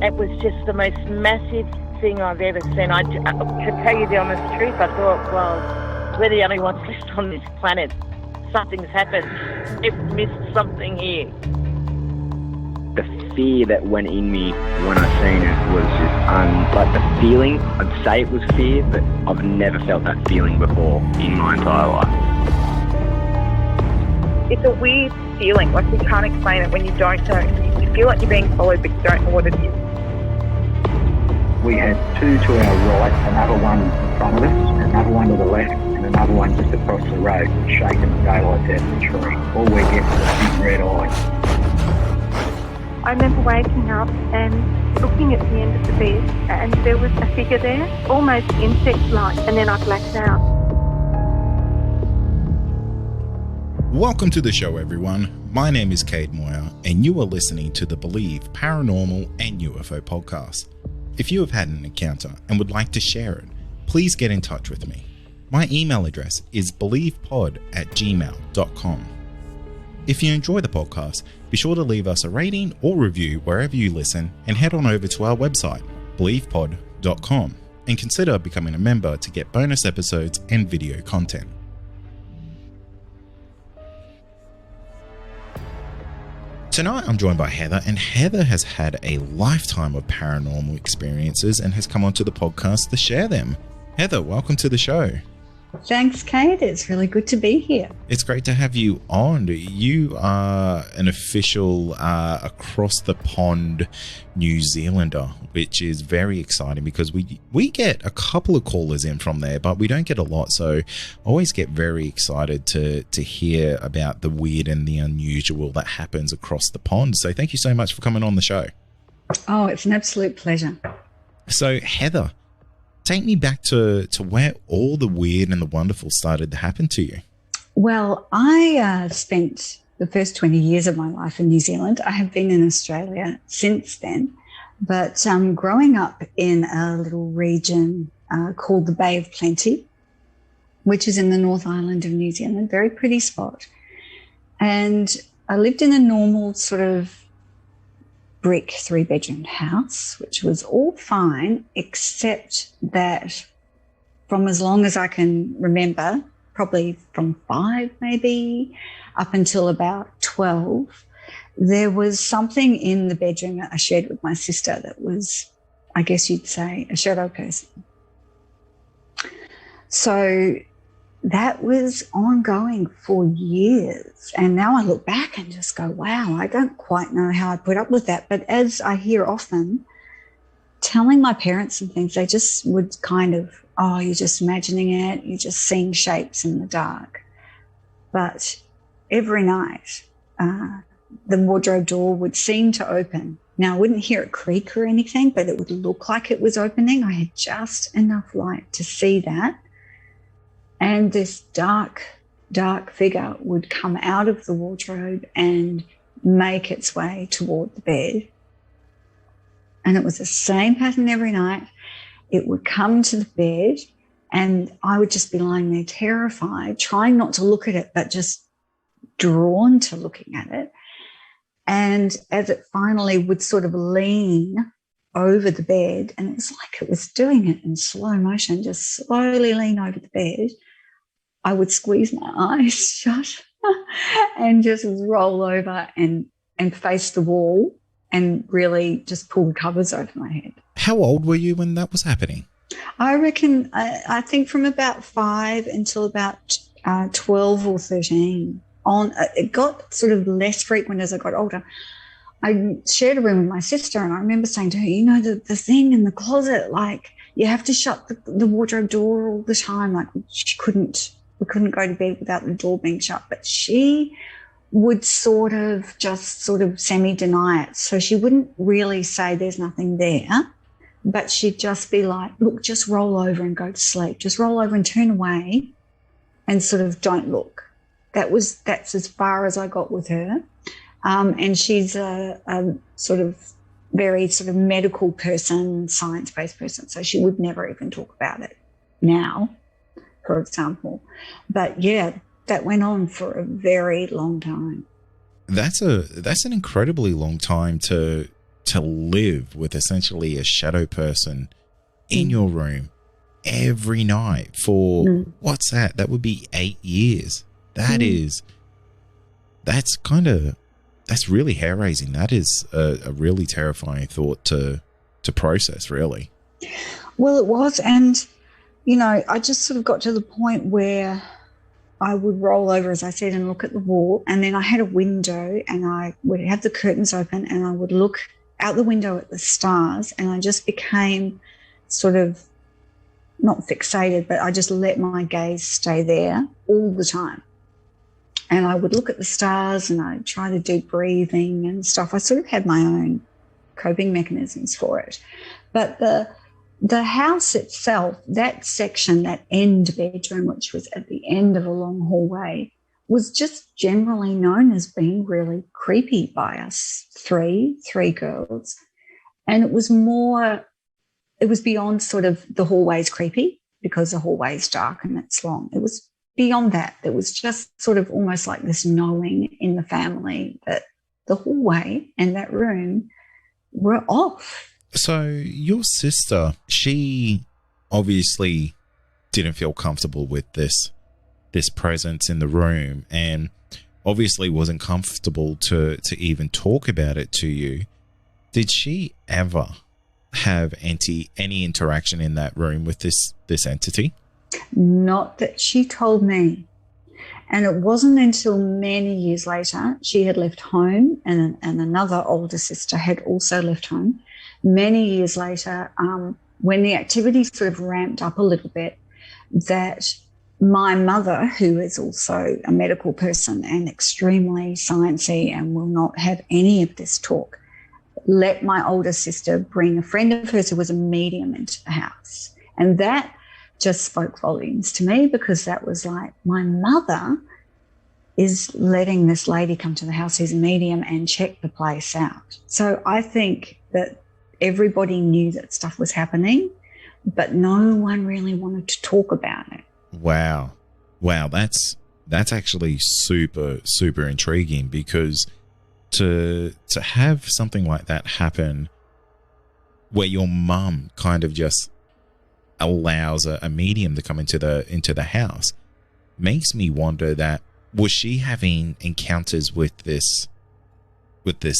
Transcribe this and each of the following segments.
It was just the most massive thing I've ever seen. To tell you the honest truth, I thought, well, we're the only ones left on this planet. Something's happened. It missed something here. The fear that went in me when I seen it was just like the feeling. I'd say it was fear, but I've never felt that feeling before in my entire life. It's a weird feeling, like you can't explain it when you don't know. You feel like you're being followed, but you don't know what it is. We had two to our right, another one in front of us, another one to the left, and another one just across the road, shaking the daylights out of the tree. All we get was a big red eye. I remember waking up and looking at the end of the bed, and there was a figure there, almost insect-like, and then I blacked out. Welcome to the show, everyone. My name is Cade Moyer, and you are listening to the Believe Paranormal and UFO podcast. If you have had an encounter and would like to share it, please get in touch with me. My email address is believepod@gmail.com. If you enjoy the podcast, be sure to leave us a rating or review wherever you listen, and head on over to our website, believepod.com, and consider becoming a member to get bonus episodes and video content. Tonight I'm joined by Heather, and Heather has had a lifetime of paranormal experiences and has come onto the podcast to share them. Heather, welcome to the show. Thanks, Kate. It's really good to be here. It's great to have you on. You are an official across the pond New Zealander, which is very exciting because we get a couple of callers in from there, but we don't get a lot. So I always get very excited to hear about the weird and the unusual that happens across the pond. So thank you so much for coming on the show. Oh, it's an absolute pleasure. So Heather, take me back to where all the weird and the wonderful started to happen to you. Well, I spent the first 20 years of my life in New Zealand. I have been in Australia since then, but growing up in a little region called the Bay of Plenty, which is in the North Island of New Zealand, very pretty spot. And I lived in a normal sort of brick 3-bedroom house, which was all fine, except that from as long as I can remember, probably from 5 maybe up until about 12, there was something in the bedroom that I shared with my sister that was, I guess you'd say, a shadow person. So that was ongoing for years. And now I look back and just go, wow, I don't quite know how I put up with that. But as I hear often, telling my parents and things, they just would kind of, oh, you're just imagining it. You're just seeing shapes in the dark. But every night, the wardrobe door would seem to open. Now, I wouldn't hear it creak or anything, but it would look like it was opening. I had just enough light to see that. And this dark figure would come out of the wardrobe and make its way toward the bed. And it was the same pattern every night. It would come to the bed and I would just be lying there terrified, trying not to look at it, but just drawn to looking at it. And as it finally would sort of lean over the bed, and it's like it was doing it in slow motion, just slowly lean over the bed, I would squeeze my eyes shut and just roll over and face the wall and really just pull the covers over my head. How old were you when that was happening? I reckon, I think from about 5 until about 12 or 13. It got sort of less frequent as I got older. I shared a room with my sister, and I remember saying to her, you know, the thing in the closet, like you have to shut the wardrobe door all the time. Like we couldn't go to bed without the door being shut, but she would sort of semi-deny it. So she wouldn't really say there's nothing there, but she'd just be like, look, just roll over and go to sleep. Just roll over and turn away and sort of don't look. That's as far as I got with her. And she's a sort of very sort of medical person, science-based person. So she would never even talk about it now, for example. But yeah, that went on for a very long time. That's an incredibly long time to to live with essentially a shadow person in your room every night for what's that? That would be 8 years. That's really hair raising. That is a really terrifying thought to process, really. Well, it was. And, you know, I just sort of got to the point where I would roll over, as I said, and look at the wall. And then I had a window and I would have the curtains open and I would look out the window at the stars. And I just became sort of not fixated, but I just let my gaze stay there all the time. And I would look at the stars and I'd try to do breathing and stuff. I sort of had my own coping mechanisms for it. But the house itself, that section, that end bedroom, which was at the end of a long hallway, was just generally known as being really creepy by us three girls. And it was beyond sort of the hallway's creepy because the hallway's dark and it's long. It was beyond that. It was just sort of almost like this knowing in the family that the hallway and that room were off. So your sister, she obviously didn't feel comfortable with this presence in the room and obviously wasn't comfortable to even talk about it to you. Did she ever have any interaction in that room with this entity? Not that she told me. And it wasn't until many years later, she had left home and another older sister had also left home. Many years later, when the activity sort of ramped up a little bit, that my mother, who is also a medical person and extremely sciencey and will not have any of this talk, let my older sister bring a friend of hers who was a medium into the house. And that just spoke volumes to me because that was like, my mother is letting this lady come to the house who's a medium and check the place out. So I think that everybody knew that stuff was happening, but no one really wanted to talk about it. Wow. That's actually super, super intriguing because to have something like that happen where your mum kind of just allows a medium to come into the house makes me wonder that was she having encounters with this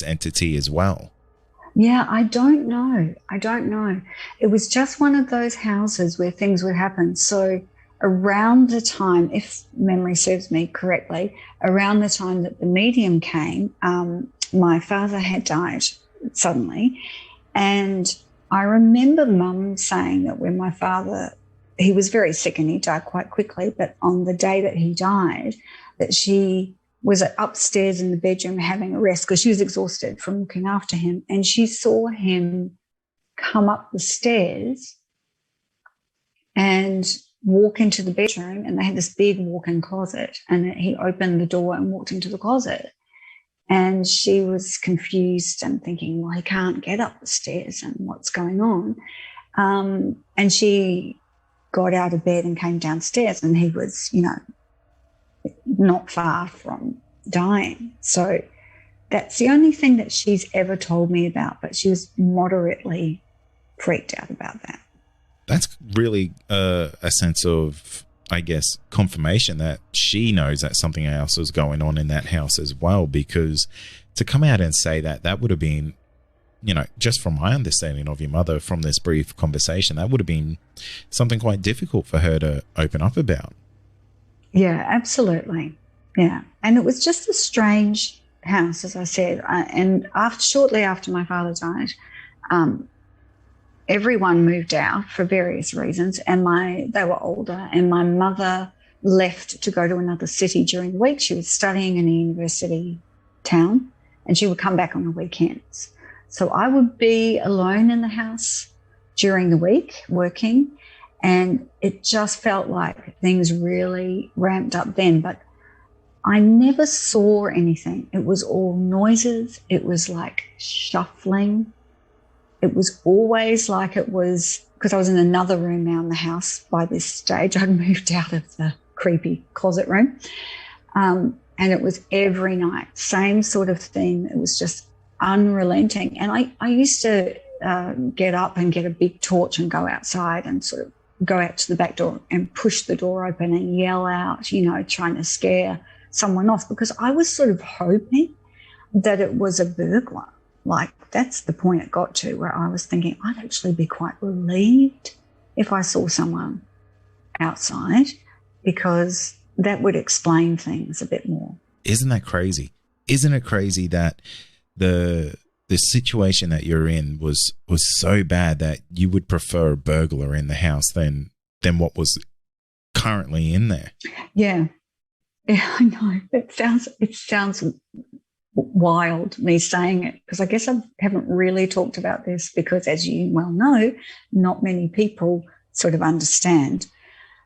entity as well? Yeah, I don't know. It was just one of those houses where things would happen. So around the time, if memory serves me correctly, around the time that the medium came, my father had died suddenly. And I remember Mum saying that when my father, he was very sick and he died quite quickly, but on the day that he died, that she was upstairs in the bedroom having a rest because she was exhausted from looking after him. And she saw him come up the stairs and walk into the bedroom, and they had this big walk-in closet, and he opened the door and walked into the closet. And she was confused and thinking, well, he can't get up the stairs and what's going on? And she got out of bed and came downstairs, and he was, not far from dying. So that's the only thing that she's ever told me about, but she was moderately freaked out about that. That's really a sense of, I guess, confirmation that she knows that something else is going on in that house as well, because to come out and say that would have been, just from my understanding of your mother from this brief conversation, that would have been something quite difficult for her to open up about. Yeah, absolutely. Yeah. And it was just a strange house, as I said. And shortly after my father died, everyone moved out for various reasons, and they were older, and my mother left to go to another city during the week. She was studying in a university town, and she would come back on the weekends. So I would be alone in the house during the week working, and it just felt like things really ramped up then. But I never saw anything. It was all noises. It was like shuffling. It was always like it was, because I was in another room now in the house by this stage. I'd moved out of the creepy closet room. And it was every night, same sort of thing. It was just unrelenting. And I used to get up and get a big torch and go outside and sort of go out to the back door and push the door open and yell out, you know, trying to scare someone off, because I was sort of hoping that it was a burglar. Like, that's the point it got to, where I was thinking I'd actually be quite relieved if I saw someone outside, because that would explain things a bit more. Isn't that crazy? Isn't it crazy that the situation that you're in was so bad that you would prefer a burglar in the house than what was currently in there? Yeah, I know. It sounds wild, me saying it, because I guess I haven't really talked about this, because, as you well know, not many people sort of understand.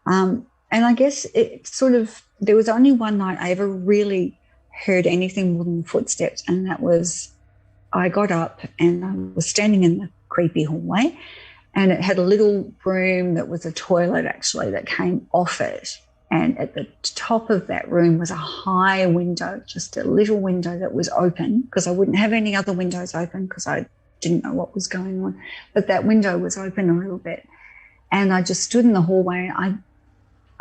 And I guess it sort of, there was only one night I ever really heard anything more than footsteps, and that was, I got up and I was standing in the creepy hallway, and it had a little room that was a toilet, actually, that came off it. And at the top of that room was a high window, just a little window that was open, because I wouldn't have any other windows open because I didn't know what was going on. But that window was open a little bit. And I just stood in the hallway. I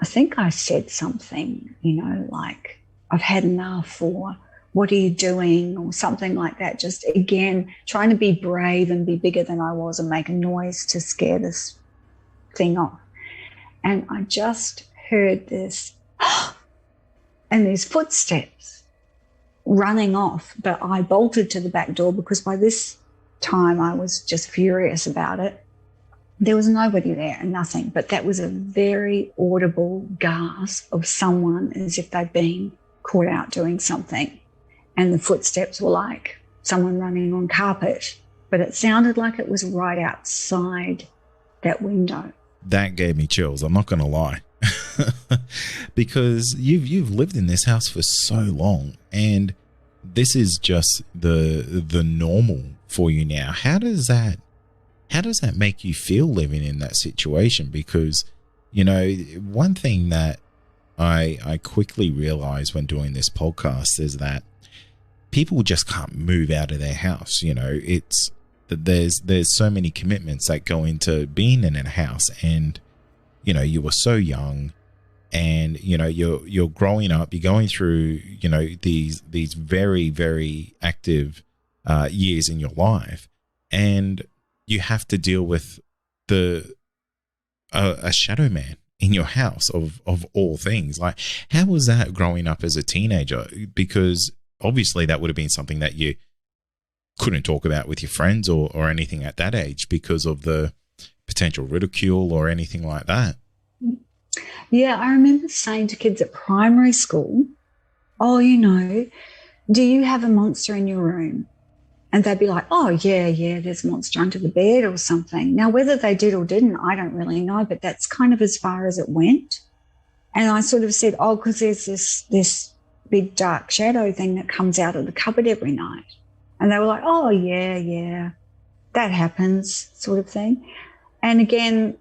think I said something, you know, like, I've had enough, or what are you doing, or something like that. Just, again, trying to be brave and be bigger than I was and make a noise to scare this thing off. And I just heard this and these footsteps running off, but I bolted to the back door, because by this time I was just furious about it. There was nobody there and nothing, but that was a very audible gasp of someone as if they'd been caught out doing something. And the footsteps were like someone running on carpet, but it sounded like it was right outside that window. That gave me chills, I'm not going to lie. Because you've lived in this house for so long, and this is just the normal for you now. How does that make you feel living in that situation? Because, you know, one thing that I quickly realized when doing this podcast is that people just can't move out of their house. You know, it's that there's so many commitments that go into being in a house, and, you know, you were so young, and, you know, you're growing up, you're going through, you know, these very, very active years in your life, and you have to deal with a shadow man in your house of all things. Like, how was that growing up as a teenager? Because obviously that would have been something that you couldn't talk about with your friends or anything at that age, because of the potential ridicule or anything like that. Yeah, I remember saying to kids at primary school, oh, you know, do you have a monster in your room? And they'd be like, oh, yeah, there's a monster under the bed or something. Now, whether they did or didn't, I don't really know, but that's kind of as far as it went. And I sort of said, oh, because there's this big dark shadow thing that comes out of the cupboard every night. And they were like, oh, yeah, that happens, sort of thing. And again,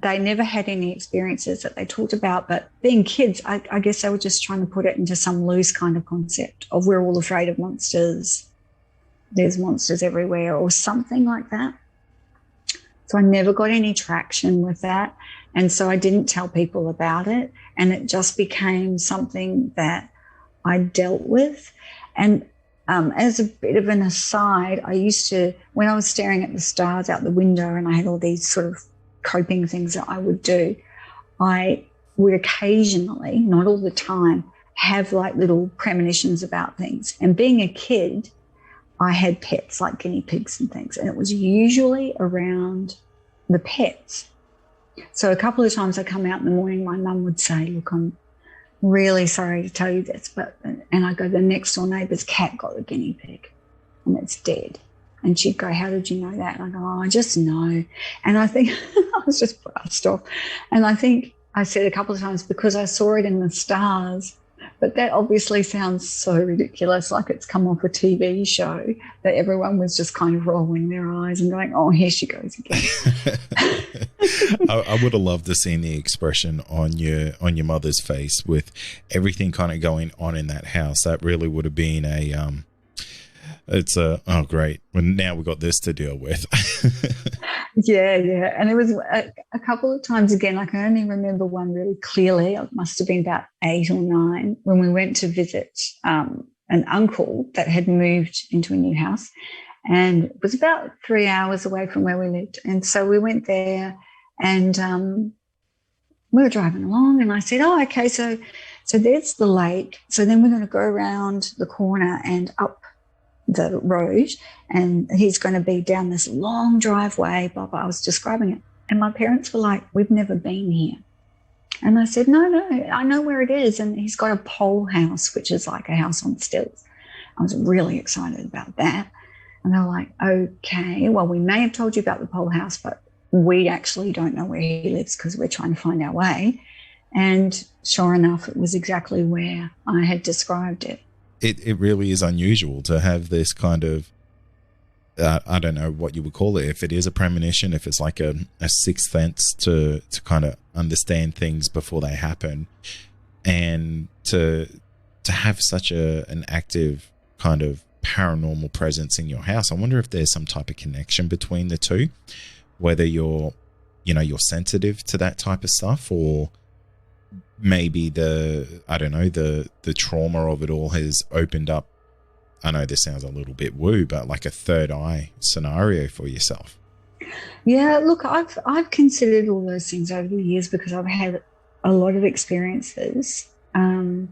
they never had any experiences that they talked about, but being kids, I guess they were just trying to put it into some loose kind of concept of, we're all afraid of monsters, there's monsters everywhere, or something like that. So I never got any traction with that. And so I didn't tell people about it. And it just became something that I dealt with. And as a bit of an aside, I used to, when I was staring at the stars out the window and I had all these sort of coping things that I would do, I would occasionally, not all the time, have like little premonitions about things. And being a kid, I had pets like guinea pigs and things, and it was usually around the pets. So a couple of times I come out in the morning, my mum would say, look, I'm really sorry to tell you this, and I go, the next door neighbour's cat got a guinea pig and it's dead. And she'd go, how did you know that? And I go, oh, I just know. And I think I was just brushed off. And I think I said a couple of times, because I saw it in the stars. But that obviously sounds so ridiculous, like it's come off a TV show, that everyone was just kind of rolling their eyes and going, oh, here she goes again. I would have loved to see the expression on your mother's face with everything kind of going on in that house. That really would have been It's oh great. Well, now we've got this to deal with. Yeah, yeah. And it was a couple of times again, like I only remember one really clearly. It must have been about 8 or 9 when we went to visit an uncle that had moved into a new house, and it was about 3 hours away from where we lived. And so we went there, and we were driving along, and I said, "Oh, okay, so there's the lake. So then we're going to go around the corner and up the road, and he's going to be down this long driveway, blah, blah." I was describing it. And my parents were like, "We've never been here." And I said, no, I know where it is. And he's got a pole house, which is like a house on stilts. I was really excited about that. And they were like, "Okay, well, we may have told you about the pole house, but we actually don't know where he lives because we're trying to find our way." And sure enough, it was exactly where I had described it. It really is unusual to have this kind of, I don't know what you would call it, if it is a premonition, if it's like a sixth sense to kind of understand things before they happen, and to have such an active kind of paranormal presence in your house. I wonder if there's some type of connection between the two, whether you're sensitive to that type of stuff, or maybe the trauma of it all has opened up. I know this sounds a little bit woo, but like a third eye scenario for yourself. Yeah, look, I've considered all those things over the years because I've had a lot of experiences, and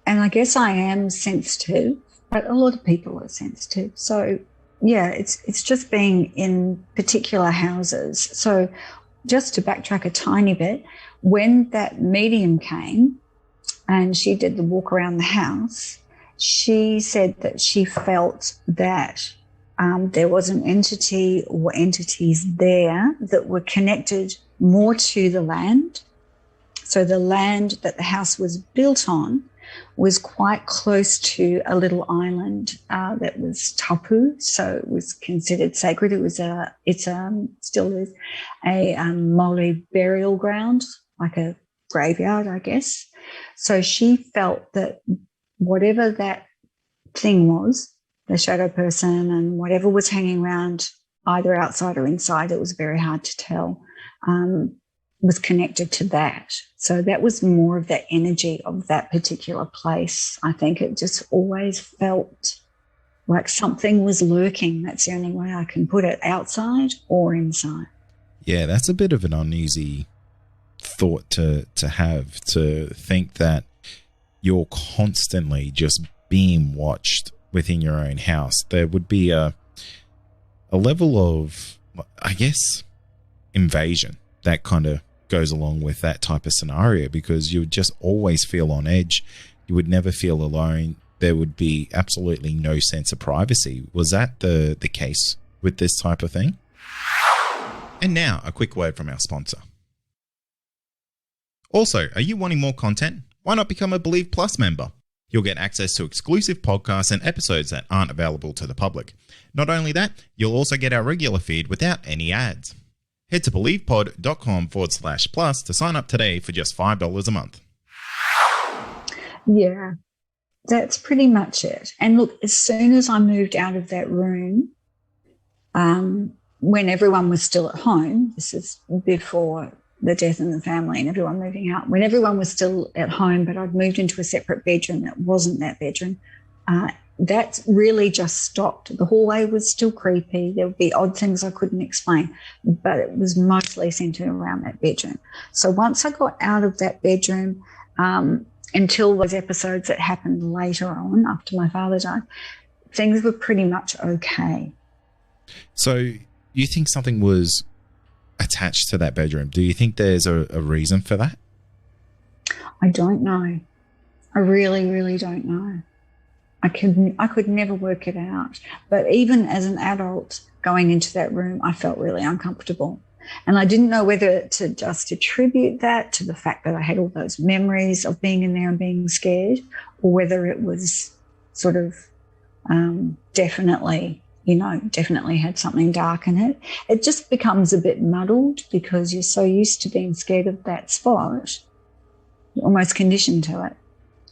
I guess I am sensitive, but a lot of people are sensitive. So yeah, it's just being in particular houses. So just to backtrack a tiny bit, when that medium came and she did the walk around the house, she said that she felt that there was an entity or entities there that were connected more to the land. So the land that the house was built on was quite close to a little island that was tapu, so it was considered sacred. It still is a Maori burial ground, like a graveyard, I guess. So she felt that whatever that thing was, the shadow person and whatever was hanging around, either outside or inside, it was very hard to tell, was connected to that. So that was more of the energy of that particular place. I think it just always felt like something was lurking. That's the only way I can put it, outside or inside. Yeah, that's a bit of an uneasy thought to have, to think that you're constantly just being watched within your own house. There would be a level of, I guess, invasion that kind of goes along with that type of scenario, because you would just always feel on edge. You would never feel alone. There would be absolutely no sense of privacy. Was that the case with this type of thing? And now a quick word from our sponsor. Also, are you wanting more content? Why not become a Believe Plus member? You'll get access to exclusive podcasts and episodes that aren't available to the public. Not only that, you'll also get our regular feed without any ads. Head to believepod.com/plus to sign up today for just $5 a month. Yeah, that's pretty much it. And look, as soon as I moved out of that room, when everyone was still at home, this is before the death in the family and everyone moving out, when everyone was still at home, but I'd moved into a separate bedroom that wasn't that bedroom, that really just stopped. The hallway was still creepy. There would be odd things I couldn't explain, but it was mostly centered around that bedroom. So once I got out of that bedroom, until those episodes that happened later on after my father died, things were pretty much okay. So you think something was attached to that bedroom? Do you think there's a reason for that? I don't know. I really, really don't know. I could never work it out. But even as an adult going into that room, I felt really uncomfortable. And I didn't know whether to just attribute that to the fact that I had all those memories of being in there and being scared, or whether it was sort of definitely had something dark in it. It just becomes a bit muddled because you're so used to being scared of that spot, you're almost conditioned to it.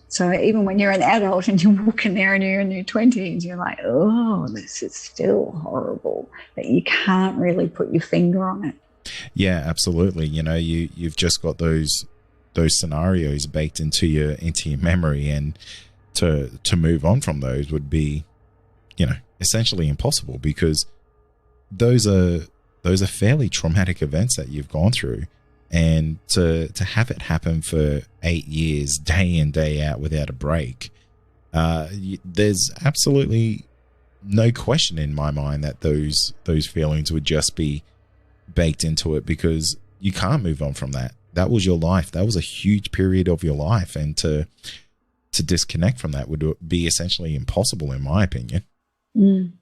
So even when you're an adult and you walk in there and you're in your 20s, you're like, oh, this is still horrible. But you can't really put your finger on it. Yeah, absolutely. You know, you've just got those scenarios baked into your memory, and to move on from those would be, you know, essentially impossible, because those are fairly traumatic events that you've gone through. And to have it happen for 8 years, day in, day out, without a break, there's absolutely no question in my mind that those feelings would just be baked into it, because you can't move on from that. That was your life. That was a huge period of your life. And to disconnect from that would be essentially impossible, in my opinion. Mm.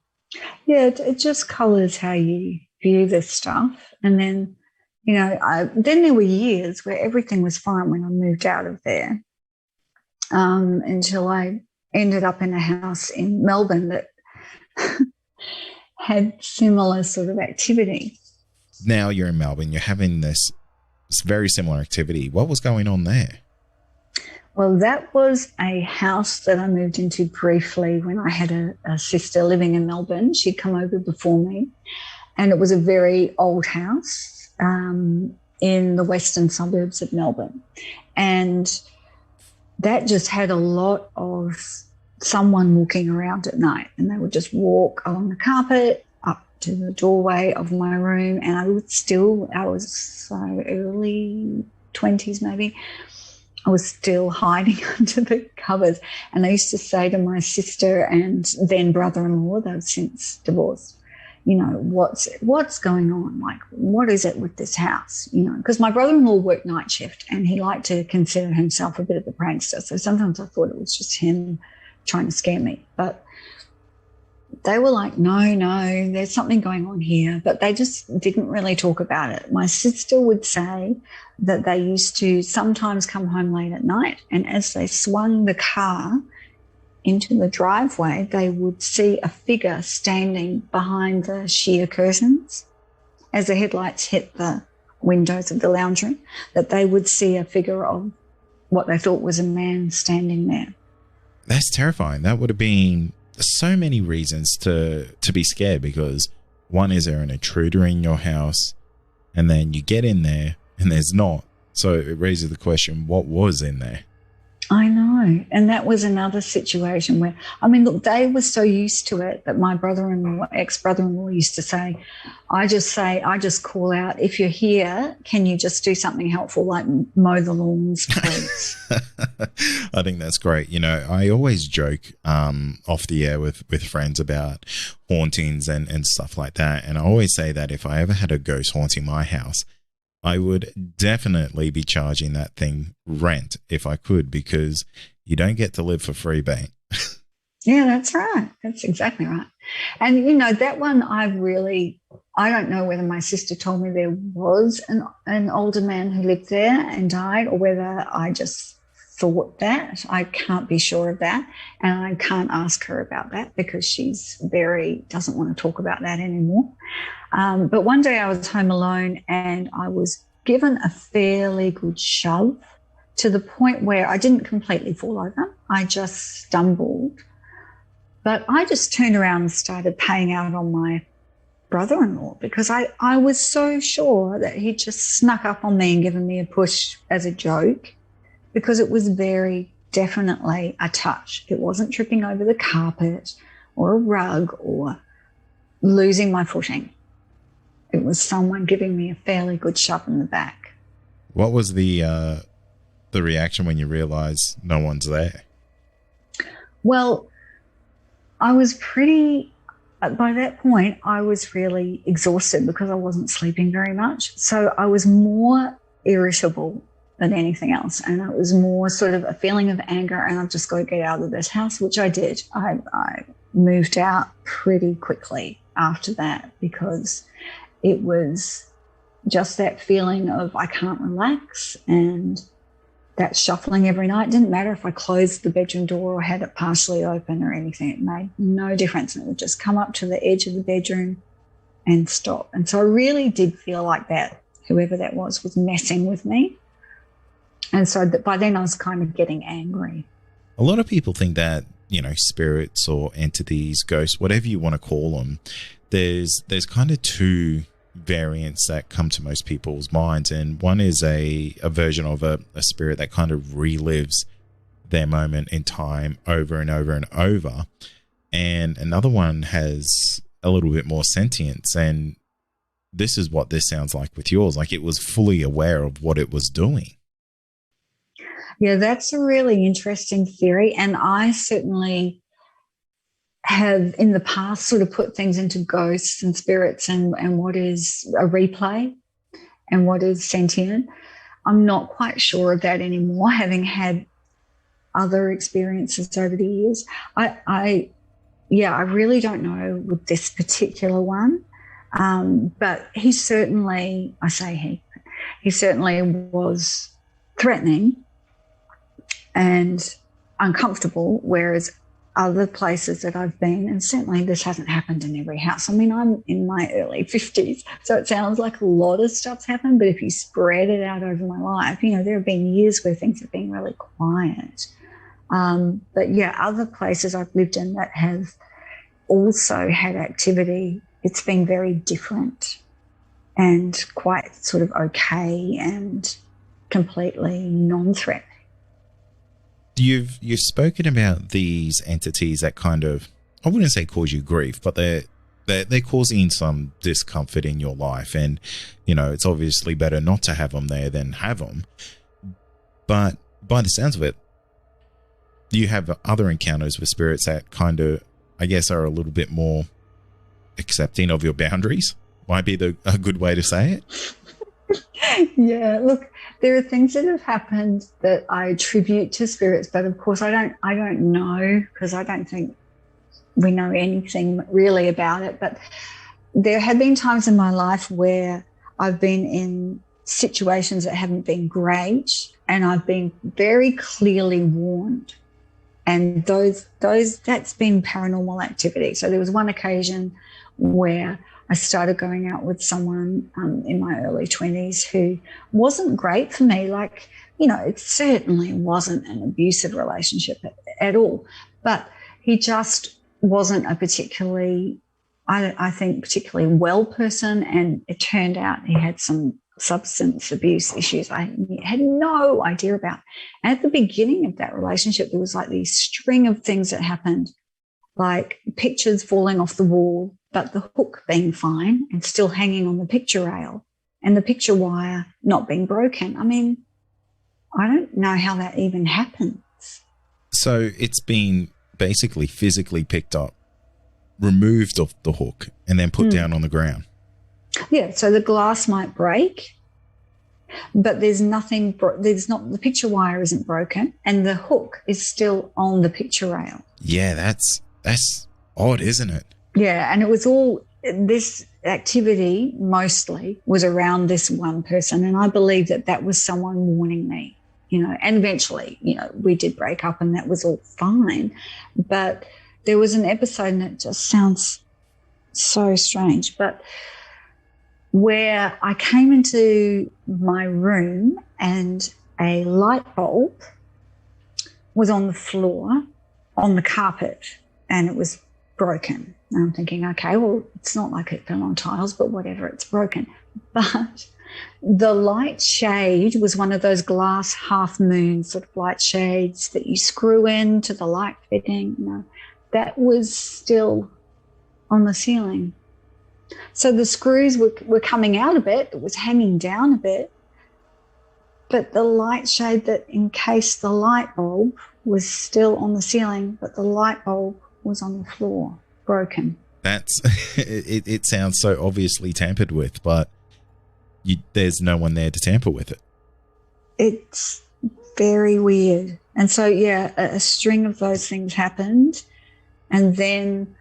Yeah, it just colours how you view this stuff. And then, you know, then there were years where everything was fine when I moved out of there, until I ended up in a house in Melbourne that had similar sort of activity. Now you're in Melbourne, you're having this very similar activity. What was going on there? Well, that was a house that I moved into briefly when I had a sister living in Melbourne. She'd come over before me, and it was a very old house in the western suburbs of Melbourne. And that just had a lot of someone walking around at night, and they would just walk along the carpet up to the doorway of my room. And I was so early 20s maybe, I was still hiding under the covers. And I used to say to my sister and then brother-in-law, they've since divorced, you know, what's going on? Like, what is it with this house? You know, because my brother-in-law worked night shift and he liked to consider himself a bit of a prankster. So sometimes I thought it was just him trying to scare me. But they were like, no, there's something going on here. But they just didn't really talk about it. My sister would say that they used to sometimes come home late at night, and as they swung the car into the driveway, they would see a figure standing behind the sheer curtains. As the headlights hit the windows of the lounge room, that they would see a figure of what they thought was a man standing there. That's terrifying. That would have been so many reasons to be scared, because one, is there an intruder in your house? And then you get in there and there's not. So it raises the question, what was in there? I know. And that was another situation where, I mean, look, they were so used to it that my brother-in-law, ex-brother-in-law used to say, I just call out, if you're here, can you just do something helpful like mow the lawns, please? I think that's great. You know, I always joke off the air with friends about hauntings and stuff like that. And I always say that if I ever had a ghost haunting my house, I would definitely be charging that thing rent if I could, because you don't get to live for free, mate. Yeah, that's right. That's exactly right. And, you know, that one I don't know whether my sister told me there was an older man who lived there and died, or whether I just thought that. I can't be sure of that. And I can't ask her about that because she's doesn't want to talk about that anymore. But one day I was home alone and I was given a fairly good shove, to the point where I didn't completely fall over. I just stumbled. But I just turned around and started paying out on my brother-in-law, because I was so sure that he just snuck up on me and given me a push as a joke, because it was very definitely a touch. It wasn't tripping over the carpet or a rug or losing my footing. It was someone giving me a fairly good shove in the back. What was the reaction when you realized no one's there? Well, by that point, I was really exhausted because I wasn't sleeping very much. So I was more irritable than anything else. And it was more sort of a feeling of anger, and I've just got to get out of this house, which I did. I moved out pretty quickly after that, because it was just that feeling of I can't relax, and that shuffling every night. It didn't matter if I closed the bedroom door or had it partially open or anything. It made no difference. And it would just come up to the edge of the bedroom and stop. And so I really did feel like that, whoever that was messing with me. And so by then I was kind of getting angry. A lot of people think that, spirits or entities, ghosts, whatever you want to call them, there's kind of two variants that come to most people's minds. And one is a version of a spirit that kind of relives their moment in time over and over and over. And another one has a little bit more sentience. And this is what this sounds like with yours. Like, it was fully aware of what it was doing. Yeah, that's a really interesting theory. And I certainly have in the past sort of put things into ghosts and spirits and what is a replay and what is sentient. I'm not quite sure of that anymore, having had other experiences over the years. I really don't know with this particular one. But he certainly was threatening and uncomfortable, whereas other places that I've been, and certainly this hasn't happened in every house. I mean, I'm in my early 50s, so it sounds like a lot of stuff's happened, but if you spread it out over my life, there have been years where things have been really quiet. But yeah, other places I've lived in that have also had activity, it's been very different and quite sort of okay and completely non-threatening. You've spoken about these entities that kind of, I wouldn't say cause you grief, but they're causing some discomfort in your life. And, it's obviously better not to have them there than have them. But by the sounds of it, you have other encounters with spirits that kind of, I guess, are a little bit more accepting of your boundaries, might be a good way to say it. Yeah, look, there are things that have happened that I attribute to spirits, but of course I don't know, because I don't think we know anything really about it. But there have been times in my life where I've been in situations that haven't been great, and I've been very clearly warned. And that's been paranormal activity. So there was one occasion where I started going out with someone in my early 20s who wasn't great for me. Like, it certainly wasn't an abusive relationship at all. But he just wasn't a particularly well person. And it turned out he had some substance abuse issues I had no idea about. And at the beginning of that relationship, there was like these string of things that happened, like pictures falling off the wall, but the hook being fine and still hanging on the picture rail, and the picture wire not being broken. I mean, I don't know how that even happens. So it's been basically physically picked up, removed off the hook, and then put down on the ground. Yeah, so the glass might break, but there's nothing, the picture wire isn't broken, and the hook is still on the picture rail. Yeah, that's odd, isn't it? Yeah, and it was all, this activity mostly was around this one person, and I believe that was someone warning me, and eventually, we did break up and that was all fine. But there was an episode, and it just sounds so strange, but where I came into my room and a light bulb was on the floor, on the carpet, and it was broken. And I'm thinking, okay, well, it's not like it fell on tiles, but whatever, it's broken. But the light shade was one of those glass half moon sort of light shades that you screw into the light fitting. That was still on the ceiling. So the screws were coming out a bit, it was hanging down a bit, but the light shade that encased the light bulb was still on the ceiling, but the light bulb was on the floor, broken. That's it sounds so obviously tampered with, but there's no one there to tamper with it. It's very weird. And so, yeah, a string of those things happened, and then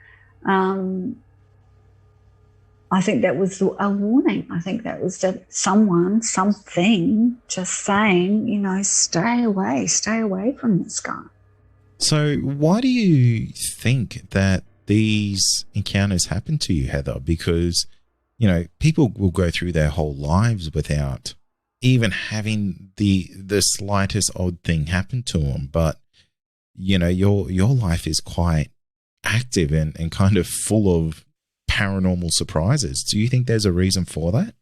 I think that was a warning. I think that was something just saying, stay away from this guy. So why do you think that these encounters happen to you, Heather? Because, people will go through their whole lives without even having the slightest odd thing happen to them. But your life is quite active and kind of full of paranormal surprises. Do you think there's a reason for that?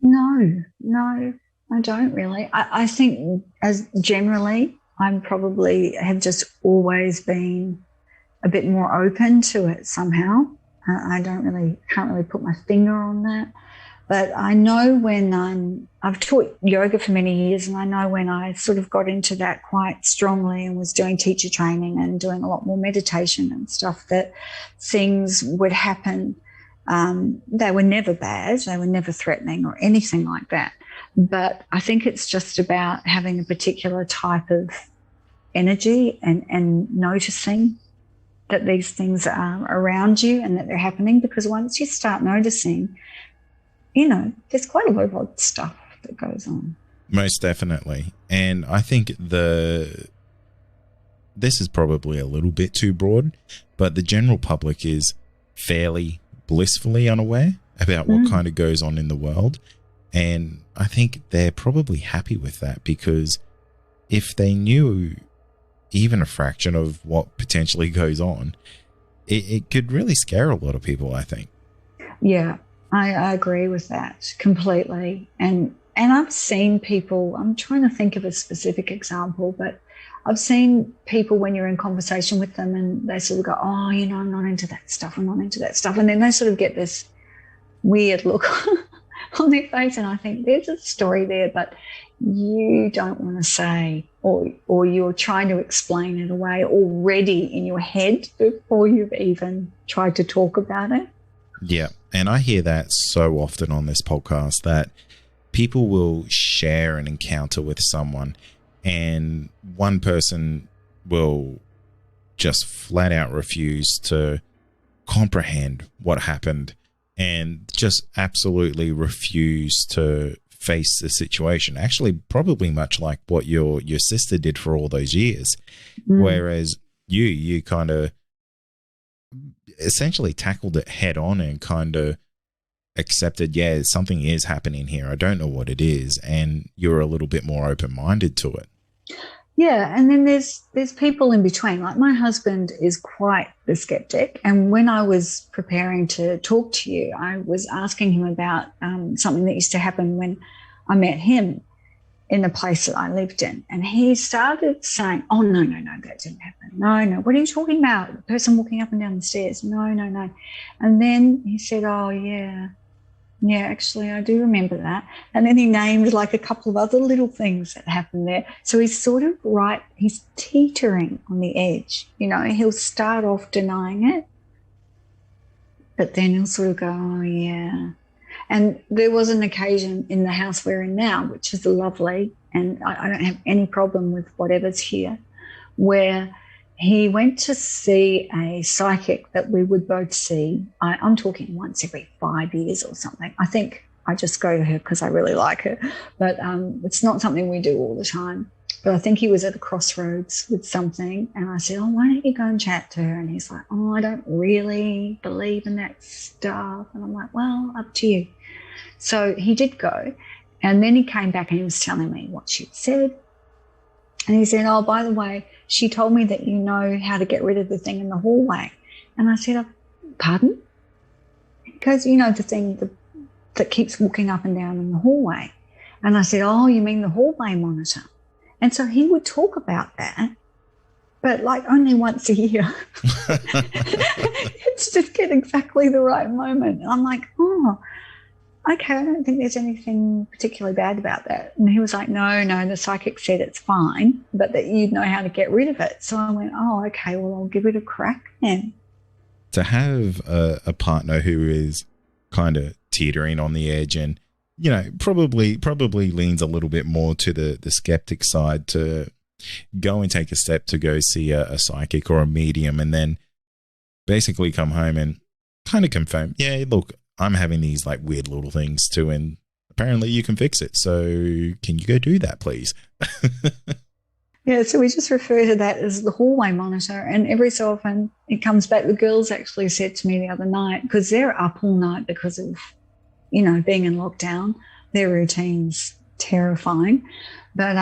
No, I don't really. I think as generally, I'm probably have just always been a bit more open to it somehow. I can't really put my finger on that. But I know when I've taught yoga for many years, and I know when I sort of got into that quite strongly and was doing teacher training and doing a lot more meditation and stuff, that things would happen. They were never bad, they were never threatening or anything like that. But I think it's just about having a particular type of energy and noticing that these things are around you and that they're happening, because once you start noticing, there's quite a lot of odd stuff that goes on. Most definitely. And I think this is probably a little bit too broad, but the general public is fairly blissfully unaware about what kind of goes on in the world. And I think they're probably happy with that, because if they knew even a fraction of what potentially goes on, it could really scare a lot of people, I think. Yeah, I agree with that completely. And I've seen people, I'm trying to think of a specific example, but I've seen people when you're in conversation with them and they sort of go, oh, I'm not into that stuff. I'm not into that stuff. And then they sort of get this weird look on their face. And I think there's a story there, but you don't want to say, or you're trying to explain it away already in your head before you've even tried to talk about it. Yeah. And I hear that so often on this podcast, that people will share an encounter with someone and one person will just flat out refuse to comprehend what happened and just absolutely refuse to face the situation. Actually, probably much like what your sister did for all those years. Whereas you kind of essentially tackled it head on and kind of accepted, yeah, something is happening here. I don't know what it is. And you're a little bit more open-minded to it. Yeah, and then there's people in between. Like my husband is quite the skeptic, and when I was preparing to talk to you, I was asking him about something that used to happen when I met him in the place that I lived in, and he started saying, oh, no, that didn't happen. No, what are you talking about? The person walking up and down the stairs? No. And then he said, oh, yeah, actually, I do remember that. And then he named like a couple of other little things that happened there. So he's sort of he's teetering on the edge. He'll start off denying it, but then he'll sort of go, oh, yeah. And there was an occasion in the house we're in now, which is lovely, and I don't have any problem with whatever's here, where he went to see a psychic that we would both see. I'm talking once every 5 years or something. I think I just go to her because I really like her, but it's not something we do all the time. But I think he was at a crossroads with something, and I said, oh, why don't you go and chat to her? And he's like, oh, I don't really believe in that stuff. And I'm like, well, up to you. So he did go, and then he came back and he was telling me what she'd said. And he said, oh, by the way, she told me that you know how to get rid of the thing in the hallway. And I said, pardon? Because, the thing that keeps walking up and down in the hallway. And I said, oh, you mean the hallway monitor? And so he would talk about that, but like only once a year. It's just at exactly the right moment. And I'm like, oh, okay, I don't think there's anything particularly bad about that. And he was like, no, the psychic said it's fine, but that you'd know how to get rid of it. So I went, oh, okay, well, I'll give it a crack then. To have a partner who is kind of teetering on the edge and, probably leans a little bit more to the skeptic side, to go and take a step to go see a psychic or a medium, and then basically come home and kind of confirm, yeah, look, I'm having these like weird little things too, and apparently you can fix it. So can you go do that, please? Yeah, so we just refer to that as the hallway monitor. And every so often it comes back. The girls actually said to me the other night, because they're up all night because of, being in lockdown, their routine's terrifying. But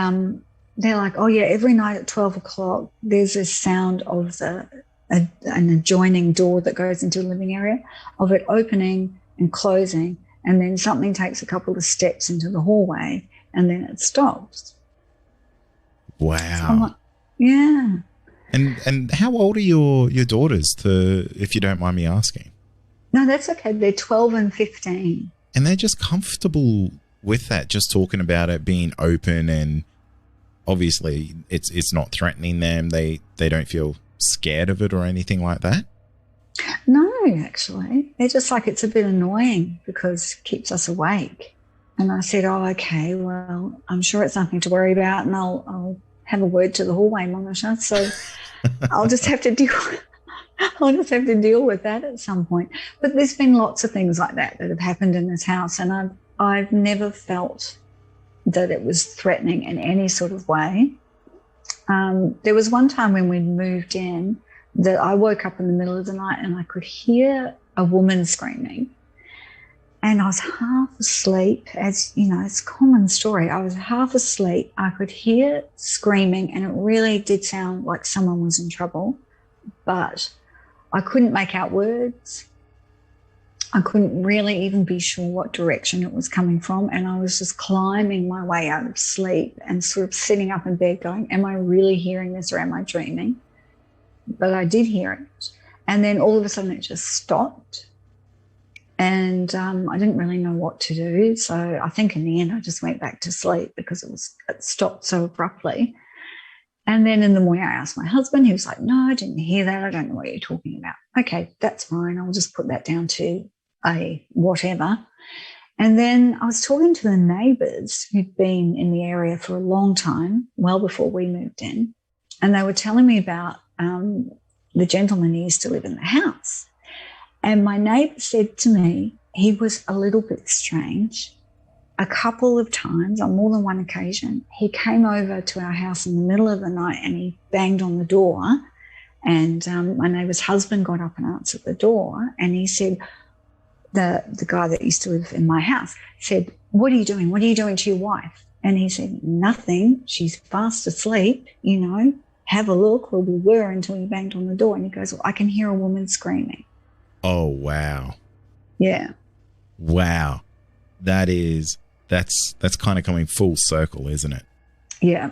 they're like, oh, yeah, every night at 12 o'clock, there's this sound of an adjoining door that goes into the living area, of it opening and closing, and then something takes a couple of steps into the hallway, and then it stops. Wow. So I'm like, yeah. And how old are your daughters, if you don't mind me asking? No, that's okay. They're 12 and 15. And they're just comfortable with that, just talking about it being open, and obviously it's not threatening them. They don't feel scared of it or anything like that? No, actually. They're just like, it's a bit annoying because it keeps us awake. And I said, oh, okay, well, I'm sure it's nothing to worry about, and I'll have a word to the hallway monitor. So I'll just have to deal with that at some point. But there's been lots of things like that have happened in this house, and I've never felt that it was threatening in any sort of way. There was one time when we moved in that I woke up in the middle of the night and I could hear a woman screaming. And I was half asleep, as you know, it's a common story. I was half asleep. I could hear screaming, and it really did sound like someone was in trouble, but I couldn't make out words. I couldn't really even be sure what direction it was coming from. And I was just climbing my way out of sleep and sort of sitting up in bed going, am I really hearing this or am I dreaming? But I did hear it. And then all of a sudden it just stopped. And I didn't really know what to do. So I think in the end I just went back to sleep because it stopped so abruptly. And then in the morning I asked my husband. He was like, no, I didn't hear that. I don't know what you're talking about. Okay, that's fine. I'll just put that down to a whatever. And then I was talking to the neighbours who'd been in the area for a long time, well before we moved in. And they were telling me about the gentleman who used to live in the house. And my neighbour said to me, he was a little bit strange. A couple of times, on more than one occasion, he came over to our house in the middle of the night and he banged on the door. And my neighbour's husband got up and answered the door. And he said, the guy that used to live in my house said, what are you doing? What are you doing to your wife? And he said, nothing. She's fast asleep, you know, have a look. Well, we were until he banged on the door. And he goes, well, I can hear a woman screaming. Oh, wow. Yeah. Wow. That's kind of coming full circle, isn't it? Yeah.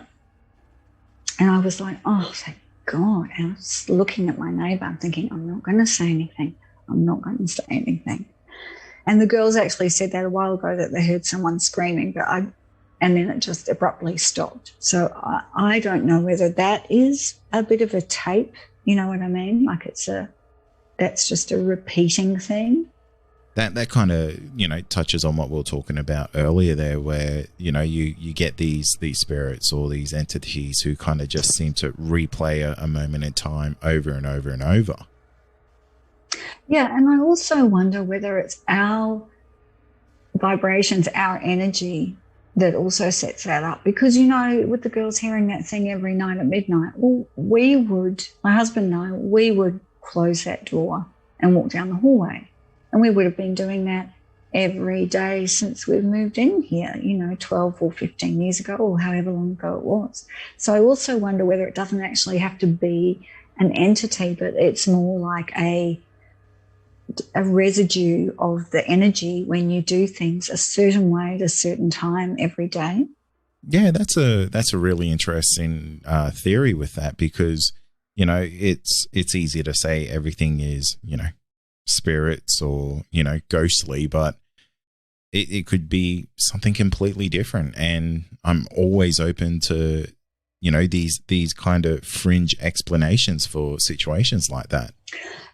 And I was like, oh, thank God. And I was looking at my neighbour. I'm thinking, I'm not going to say anything. I'm not going to say anything. And the girls actually said that a while ago, that they heard someone screaming, and then it just abruptly stopped. So I don't know whether that is a bit of a tape, you know what I mean? Like that's just a repeating thing. That kind of, you know, touches on what we were talking about earlier there, where, you know, you get these spirits or these entities who kind of just seem to replay a moment in time over and over and over. Yeah, and I also wonder whether it's our vibrations, our energy that also sets that up. Because, you know, with the girls hearing that thing every night at midnight, well, my husband and I, we would close that door and walk down the hallway. And we would have been doing that every day since we've moved in here, you know, 12 or 15 years ago or however long ago it was. So I also wonder whether it doesn't actually have to be an entity, but it's more like a residue of the energy when you do things a certain way at a certain time every day. Yeah, that's a really interesting theory with that, because, you know, it's easy to say everything is, you know, spirits or, you know, ghostly, but it could be something completely different. And I'm always open to, you know, these kind of fringe explanations for situations like that.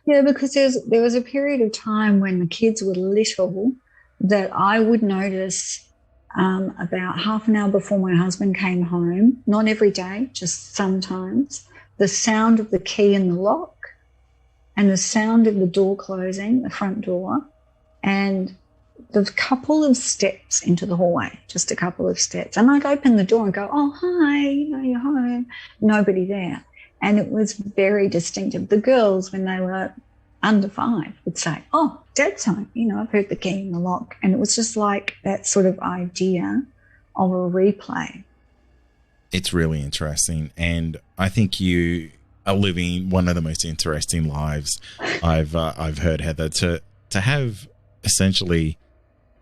Yeah, because there was a period of time when the kids were little that I would notice about half an hour before my husband came home, not every day, just sometimes, the sound of the key in the lock and the sound of the door closing, the front door, and the couple of steps into the hallway, just a couple of steps. And I'd open the door and go, oh, hi, you know, you're home. Nobody there. And it was very distinctive. The girls, when they were under 5, would say, oh, Dad's home. You know, I've heard the key in the lock. And it was just like that sort of idea of a replay. It's really interesting. And I think you are living one of the most interesting lives I've heard, Heather, to have essentially,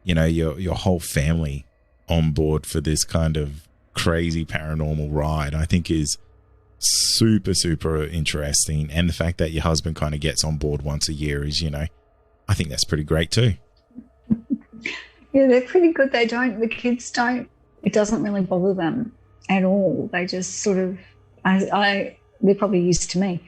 you know, your whole family on board for this kind of crazy paranormal ride, I think is super, super interesting. And the fact that your husband kind of gets on board once a year is, you know, I think that's pretty great too. Yeah, they're pretty good. The kids don't, it doesn't really bother them at all. They just sort of, they're probably used to me.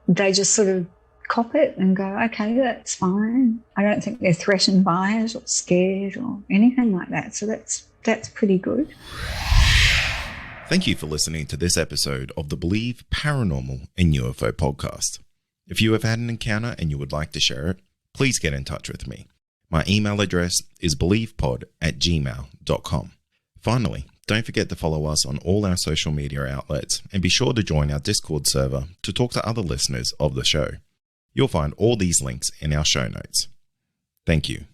They just sort of cop it and go, okay, that's fine. I don't think they're threatened by it or scared or anything like that. So that's pretty good. Thank you for listening to this episode of the Believe Paranormal and UFO podcast. If you have had an encounter and you would like to share it, please get in touch with me. My email address is believepod@gmail.com. Finally, don't forget to follow us on all our social media outlets and be sure to join our Discord server to talk to other listeners of the show. You'll find all these links in our show notes. Thank you.